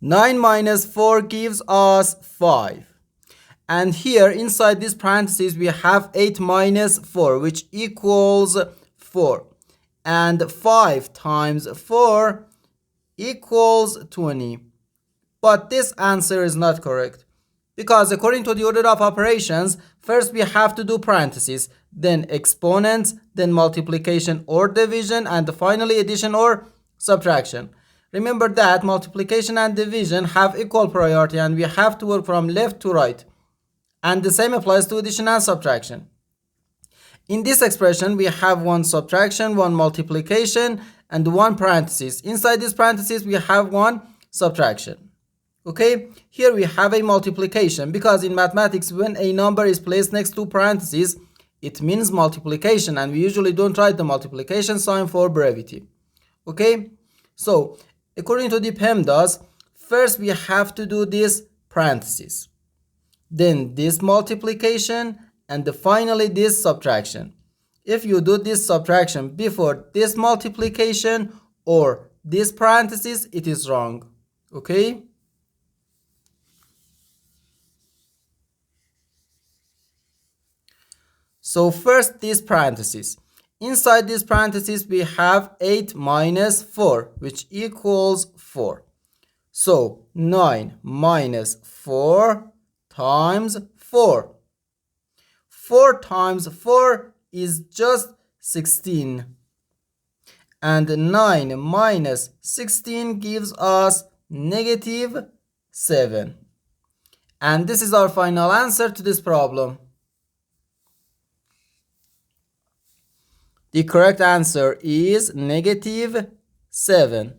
9 minus 4 gives us 5. And here inside this parentheses we have 8 minus 4, which equals 4. And 5 times 4 equals 20. But this answer is not correct, because according to the order of operations, first we have to do parentheses, then exponents, then multiplication or division, and finally addition or subtraction. Remember that multiplication and division have equal priority and we have to work from left to right. And the same applies to addition and subtraction. In this expression, we have one subtraction, one multiplication, and one parenthesis. Inside this parenthesis, we have one subtraction. Okay, here we have a multiplication, because in mathematics, when a number is placed next to parentheses, it means multiplication, and we usually don't write the multiplication sign for brevity. Okay, so according to the PEMDAS, first we have to do this parenthesis, then this multiplication, and finally this subtraction. If you do this subtraction before this multiplication or this parenthesis, it is wrong. Okay? So first this parenthesis. Inside this parenthesis we have 8 minus 4, which equals 4. So 9 minus 4 times 4. 4 times 4 is just 16. And 9 minus 16 gives us negative 7. And this is our final answer to this problem. The correct answer is negative 7.